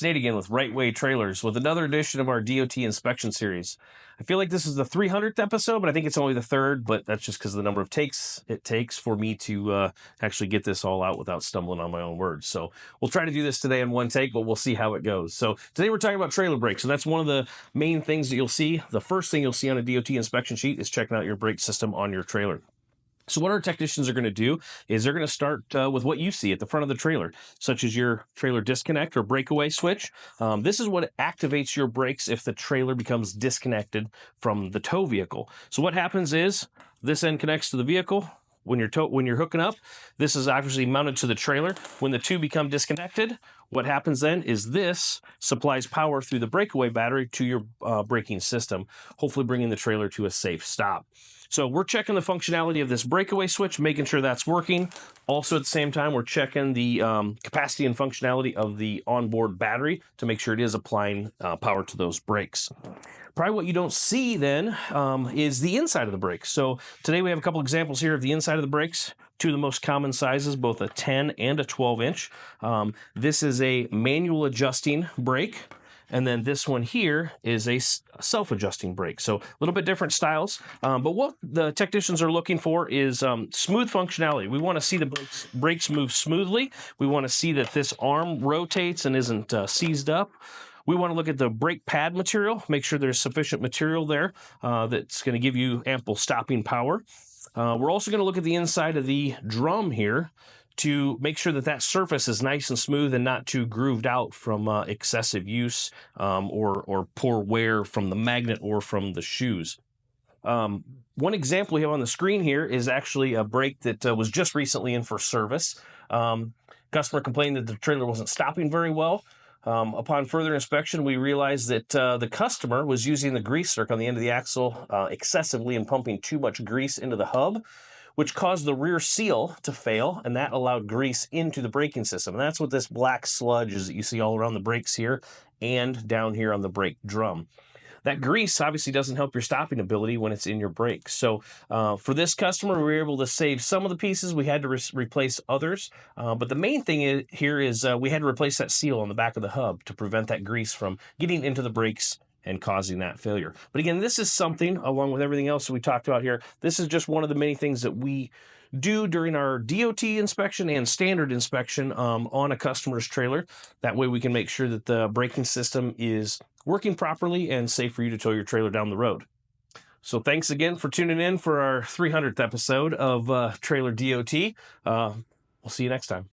Nate again with Wright-Way Trailers with another edition of our DOT inspection series. I feel like this is the 300th episode, but I think it's only the third, but that's just because of the number of takes it takes for me to actually get this all out without stumbling on my own words. So we'll try to do this today in one take, but we'll see how it goes. So today we're talking about trailer brakes, and that's one of the main things that you'll see. The first thing you'll see on a DOT inspection sheet is checking out your brake system on your trailer. So what our technicians are going to do is they're going to start with what you see at the front of the trailer, such as your trailer disconnect or breakaway switch. This is what activates your brakes if the trailer becomes disconnected from the tow vehicle. So what happens is this end connects to the vehicle. When you're hooking up, this is obviously mounted to the trailer. When the two become disconnected, what happens then is this supplies power through the breakaway battery to your braking system, hopefully bringing the trailer to a safe stop. So we're checking the functionality of this breakaway switch, making sure that's working. Also at the same time, we're checking the capacity and functionality of the onboard battery to make sure it is applying power to those brakes. Probably what you don't see then is the inside of the brakes. So today we have a couple examples here of the inside of the brakes. Two of the most common sizes, both a 10 and a 12 inch. This is a manual adjusting brake. And then this one here is a self-adjusting brake. So a little bit different styles. But what the technicians are looking for is smooth functionality. We want to see the brakes move smoothly. We want to see that this arm rotates and isn't seized up. We want to look at the brake pad material, make sure there's sufficient material there that's going to give you ample stopping power. We're also going to look at the inside of the drum here to make sure that that surface is nice and smooth and not too grooved out from excessive use or poor wear from the magnet or from the shoes. One example we have on the screen here is actually a brake that was just recently in for service. Customer complained that the trailer wasn't stopping very well. Upon further inspection, we realized that the customer was using the grease zerk on the end of the axle excessively and pumping too much grease into the hub, which caused the rear seal to fail, and that allowed grease into the braking system. And that's what this black sludge is that you see all around the brakes here and down here on the brake drum. That grease obviously doesn't help your stopping ability when it's in your brakes. So for this customer, we were able to save some of the pieces. We had to replace others. But the main thing here is we had to replace that seal on the back of the hub to prevent that grease from getting into the brakes and causing that failure. But again, this is something, along with everything else that we talked about here, this is just one of the many things that we do during our DOT inspection and standard inspection on a customer's trailer. That way we can make sure that the braking system is working properly and safe for you to tow your trailer down the road. So thanks again for tuning in for our 300th episode of Trailer DOT. We'll see you next time.